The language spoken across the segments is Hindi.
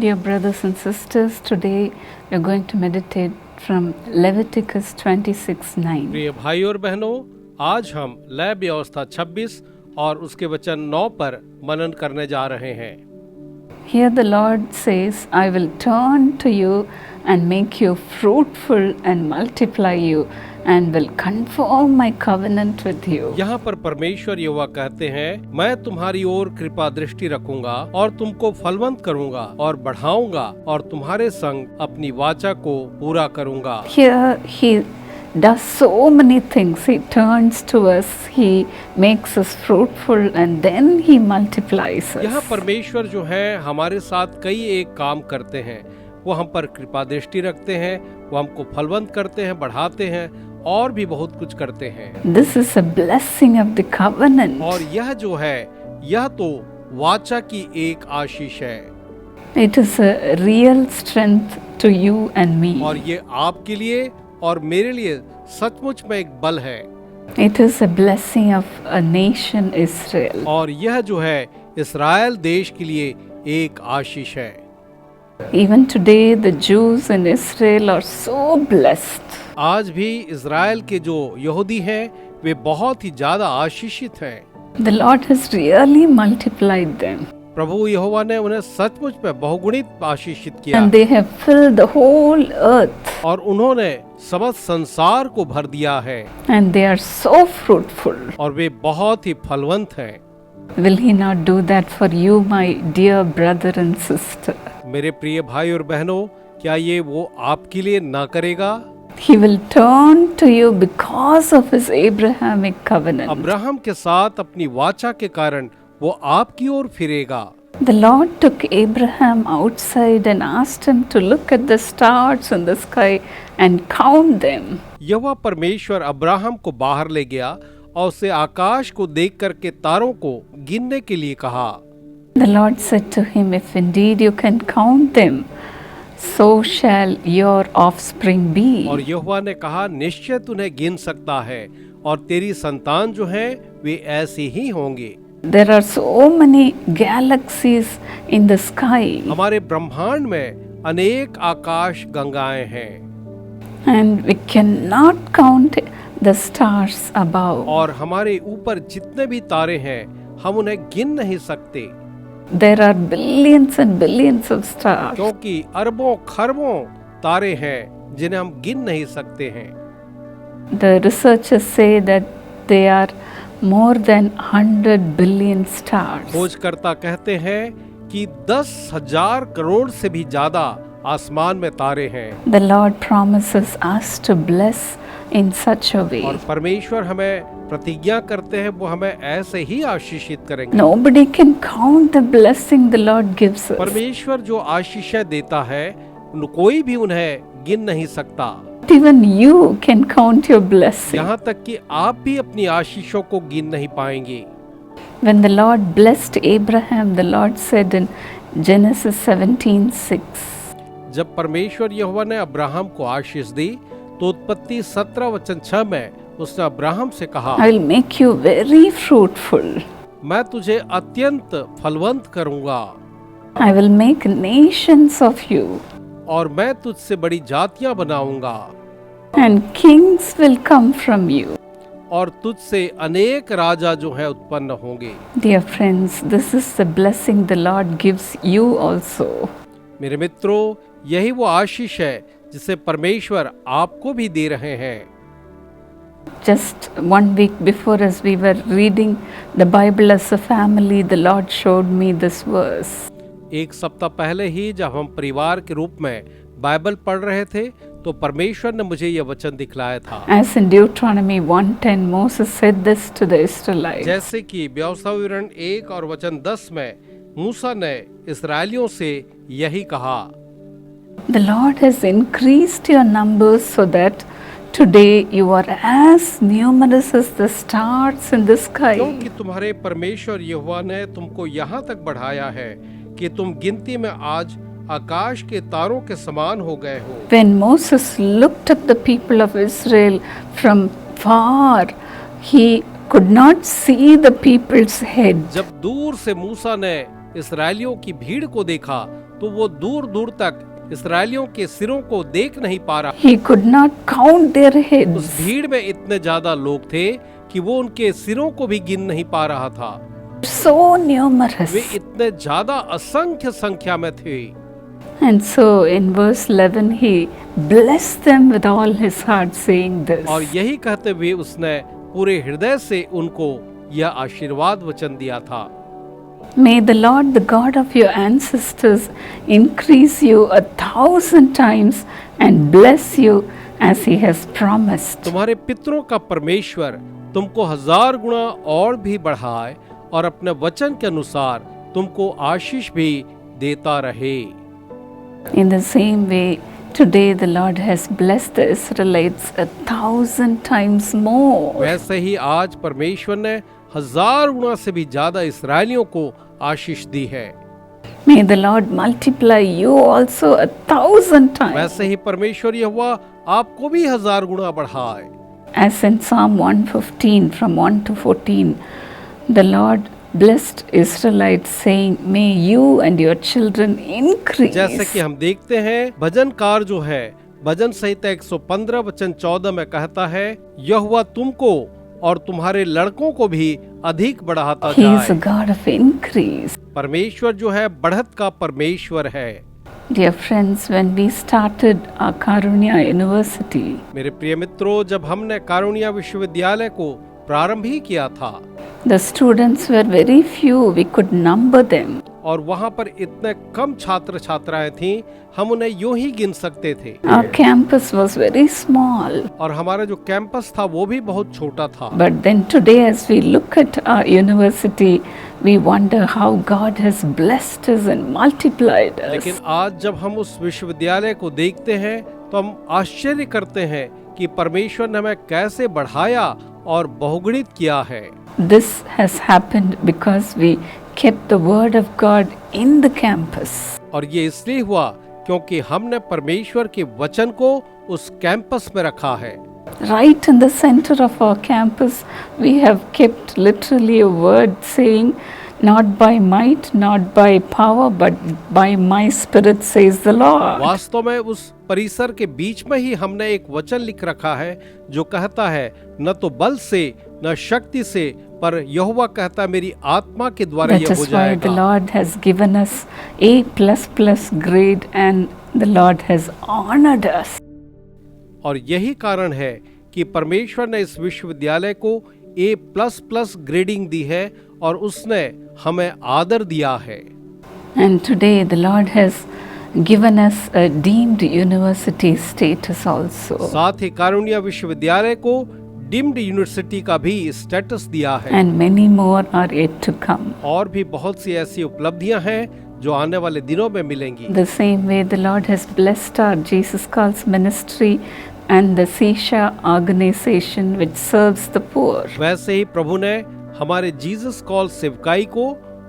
Dear brothers and sisters, today we are going to meditate from Leviticus 26:9. प्रिय भाई और बहनों, आज हम लय व्यवस्था 26 और उसके वचन 9 पर मनन करने जा रहे हैं। Here the Lord says, I will turn to you and make you fruitful and multiply you and will confirm my covenant with you. यहाँ पर परमेश्वर यहोवा कहते हैं, मैं तुम्हारी ओर कृपा दृष्टि रखूंगा और तुमको फलवंत करूंगा और बढ़ाऊंगा और तुम्हारे संग अपनी वाचा को पूरा करूंगा। Here he does so many things. He turns to us, he makes us fruitful and then he multiplies us. यहाँ परमेश्वर जो है हमारे साथ कई एक काम करते हैं। वो हम पर कृपा दृष्टि रखते हैं, वो हमको फलवंत करते हैं, बढ़ाते हैं और भी बहुत कुछ करते हैं। This is a blessing of the covenant. और यह जो है, यह तो वाचा की एक आशीष है। It is a real strength to you and me. और ये आपके लिए और मेरे लिए सचमुच में एक बल है। It is a blessing of a nation Israel. और यह जो है इस्राएल देश के लिए एक आशीष है। Even today the Jews in Israel are so blessed. आज भी इस्राएल के जो यहूदी हैं वे बहुत ही ज्यादा आशीषित हैं। The Lord has really multiplied them. प्रभु यहोवा ने उन्हें सचमुच में बहुगुणित आशीषित किया And they have filled the whole earth. और उन्होंने समस्त संसार को भर दिया है। And they are so fruitful. और वे बहुत ही फलवंत हैं। Will he not do that for you, my dear brother and sister? मेरे प्रिय भाई और बहनों, क्या ये वो आपके लिए ना करेगा? He will turn to you because of his Abrahamic covenant. Abraham के साथ अपनी वाचा के कारण वो आपकी ओर फिरेगा। The Lord took Abraham outside and asked him to look at the stars in the sky and count them. यहोवा परमेश्वर अब्राहम को बाहर ले गया और उसे आकाश को देख करके तारों को गिनने के लिए कहा। The Lord said to him, if indeed you can count them, so shall your offspring be. और यहोवा ने कहा, निश्चय उन्हें गिन सकता है और तेरी संतान जो है वे ऐसे ही होंगे। There are so many galaxies in the sky. हमारे ब्रह्मांड में अनेक आकाश गंगाएं हैं। And we cannot count the stars above. और हमारे ऊपर जितने भी तारे हैं हम उन्हें गिन नहीं सकते। There are billions and billions of stars. क्योंकि अरबों खरबों तारे हैं जिन्हें हम गिन नहीं सकते हैं। The researchers say that there are more than 100 billion stars. खोजकर्ता कहते हैं कि 10,000 करोड़ से भी ज्यादा आसमान में तारे हैं। The Lord promises us to bless in such a way. और परमेश्वर हमें प्रतिज्ञा करते हैं वो हमें ऐसे ही आशीषित करेंगे। Nobody can count the blessing the Lord gives us. परमेश्वर जो आशीषें देता है कोई भी उन्हें गिन नहीं सकता। Even you can count your blessing. यहाँ तक कि आप भी अपनी आशीषों को गिन नहीं पाएंगे। When the Lord blessed Abraham, the Lord said in Genesis 17:6. जब परमेश्वर यहोवा ने अब्राहम को आशीष दी तो उत्पत्ति 17:6 में उसने अब्राहम से कहा, I will make you very fruitful. मैं तुझे अत्यंत फलवंत करूंगा I will make nations of you. और मैं तुझसे बड़ी जातियां बनाऊंगा And kings will come from you. और तुझसे अनेक राजा जो है उत्पन्न होंगे। Dear friends, this is the blessing the Lord gives you also. मेरे मित्रों, यही वो आशीष है जिसे परमेश्वर आपको भी दे रहे हैं। Just 1 week before, as we were reading the Bible as a family, the Lord showed me this verse. एक सप्ताह पहले ही जब हम परिवार के रूप में बाइबल पढ़ रहे थे तो परमेश्वर ने मुझे यह वचन दिखलाया था। As in Deuteronomy 1:10, Moses said this to the Israelites. जैसे कि व्यवस्था विवरण 1 और वचन 10 में मूसा ने इस्राएलियों से यही कहा। The Lord has increased your numbers so that today you are as numerous as the stars in the sky. क्योंकि तुम्हारे परमेश्वर यहोवा ने तुमको यहाँ तक बढ़ाया है कि तुम गिनती में आज आकाश के तारों के समान हो गए हो। When Moses looked at the people of Israel from far, he could not see the people's head. जब दूर से मूसा ने इस्राएलियों की भीड़ को देखा तो वो दूर दूर तक इसराइलियों के सिरों को देख नहीं पा रहा। He could not count their उस heads. भीड़ में इतने ज्यादा लोग थे कि वो उनके सिरों को भी गिन नहीं पा रहा था। So numerous. वे इतने ज्यादा असंख्य संख्या में थे। And so in verse 11 he blessed them with all his heart, saying this. और यही कहते हुए उसने पूरे हृदय से उनको यह आशीर्वाद वचन दिया था। May the Lord, the God of your ancestors, increase you 1,000 times and bless you as he has promised. तुम्हारे पितरों का परमेश्वर तुमको 1000 गुना और भी बढ़ाए और अपने वचन के अनुसार तुमको आशीष भी देता रहे। In the same way, today the Lord has blessed the Israelites 1,000 times more. वैसे ही आज परमेश्वर ने 1000 गुना से भी ज्यादा इसराइलियों को आशीष दी है। May the Lord multiply you also 1,000 times. वैसे ही परमेश्वर यहोवा आपको भी 1000 गुना बढ़ाए। As in Psalm 115 from 1 to 14, the Lord blessed Israelites, saying, May you and your children increase. जैसे कि हम देखते हैं भजनकार जो है भजन संहिता 115 वचन 14 में कहता है, यहोवा तुमको और तुम्हारे लड़कों को भी अधिक बढ़ाता He is a जाए। God of increase. परमेश्वर जो है बढ़त का परमेश्वर है। Dear friends, when we started our Karunya University, मेरे प्रिय मित्रों, जब हमने कारुण्या विश्वविद्यालय को प्रारंभ ही किया था the students were very few, we could number them. और वहाँ पर इतने कम छात्र छात्राएं थीं, हम उन्हें यूं ही गिन सकते थे। Our campus was very small. और हमारा जो कैंपस था वो भी बहुत छोटा था। But then today, as we look at our university, we wonder how God has blessed us and multiplied us. लेकिन आज जब हम उस विश्वविद्यालय को देखते हैं तो हम आश्चर्य करते हैं कि परमेश्वर ने हमें कैसे बढ़ाया और बहुगुणित किया है। This has happened because we kept the word of God in the campus. और ये इसलिए हुआ क्योंकि हमने परमेश्वर के वचन को उस कैंपस में रखा है। Right in the center of our campus, we have kept literally a word saying, not by might, not by power, but by my spirit, says the Lord. वास्तव में उस परिसर के बीच में ही हमने एक वचन लिख रखा है जो कहता है, न तो बल से न शक्ति से, पर यहोवा कहता है मेरी आत्मा के द्वारा That यह हो is why the जाएगा। Lord has given us A++ grade and the Lord has honored us. और यही कारण है कि परमेश्वर ने इस विश्वविद्यालय को A++ ग्रेडिंग दी है और उसने हमें आदर दिया है। And today the Lord has given us a deemed university status also. साथ ही कारुण्या विश्वविद्यालय को डीम्ड यूनिवर्सिटी का भी स्टेटस दिया है। And many more are yet to come. और भी बहुत सी ऐसी उपलब्धियां हैं जो आने वाले दिनों में मिलेंगी। The same way the Lord has blessed our Jesus Calls ministry and the Sisha organization which serves the poor. वैसे ही प्रभु ने हमारे जीसस कॉल सेवकाई को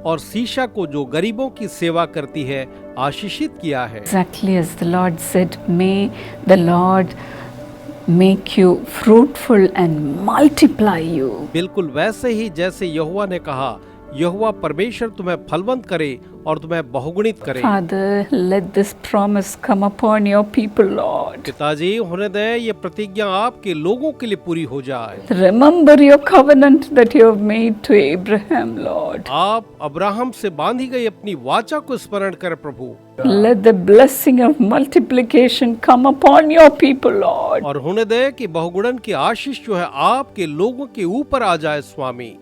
और सीशा को जो गरीबों की सेवा करती है आशीषित किया है। Exactly as the Lord said, may the Lord make you fruitful and multiply you. बिल्कुल वैसे ही जैसे यहोवा ने कहा, यहोवा परमेश्वर तुम्हें फलवंत करे और तुम्हें बहुगुणित करे। Father, let this promise come upon your people, Lord. पिताजी, होने दे ये प्रतिज्ञा आपके लोगों के लिए पूरी हो जाए। Remember your covenant that you have made to Abraham, Lord. आप अब्राहम से बांधी गई अपनी वाचा को स्मरण करें प्रभु। Let the blessing of multiplication come upon your people, Lord. और होने दे कि बहुगुणन की आशीष जो है आपके लोगों के ऊपर आ जाए स्वामी।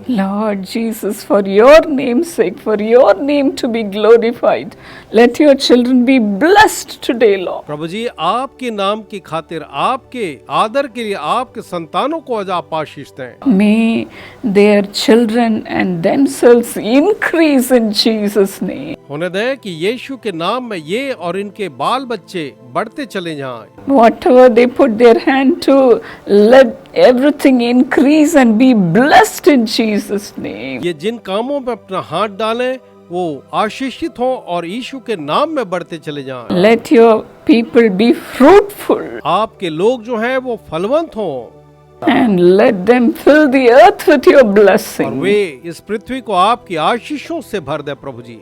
Lord Jesus, for your name's sake, for your name to be glorified, let your children be blessed today, Lord. प्रभु जी, आपके नाम की खातिर, आपके आदर के लिए आपके संतानों को आज आप आशीष दें। May their children and themselves increase in Jesus' name. होने दे कि यीशु के नाम में ये और इनके बाल बच्चे बढ़ते चले जाएं। Whatever they put their hand to, let everything increase and be blessed in Jesus' name. ये जिन कामों में अपना हाथ डालें वो आशीषित हों और यीशु के नाम में बढ़ते चले जाएं। Let your people be fruitful आपके लोग जो हैं वो फलवंत हों and let them fill the earth with your और blessing. वे इस पृथ्वी को आपकी आशीषों से भर दे प्रभु जी।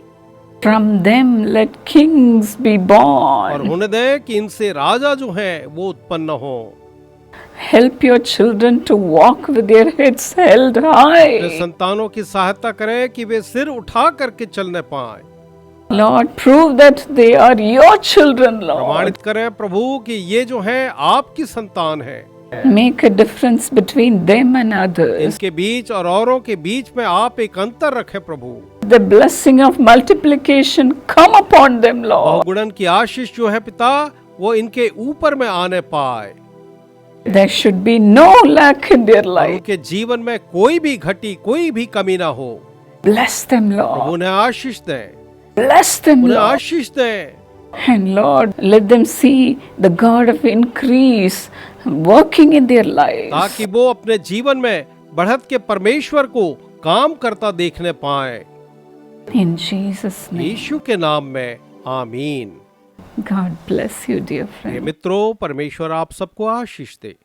From them let kings be और born. होने दें कि इनसे राजा जो हैं वो उत्पन्न हो। Help your children to walk with their heads held अपने high. संतानों की सहायता करें कि वे सिर उठा करके चलने पाए। Lord, prove that they are your children, Lord. प्रमाणित करें प्रभु कि ये जो हैं आपकी संतान है। Make a difference between them and others. इनके बीच और औरों के बीच में आप एक अंतर रखें प्रभु। The blessing of multiplication come upon them, Lord. बहुगुणन की आशीष जो है पिता वो इनके ऊपर में आने पाए। There should be no lack in their और life. उनके जीवन में कोई भी घटी कोई भी कमी ना हो। Bless them, प्रभु Lord. उन्हें आशीष दें, Bless them, उन्हें Lord. आशीष दें। And Lord, let them see the God of increase working in their lives. ताकि वो अपने जीवन में बढ़त के परमेश्वर को काम करता देखने पाए। In Jesus' name. यीशु के नाम में आमीन। God bless you, dear प्रिय friend. मित्रों, परमेश्वर आप सबको आशीष दे।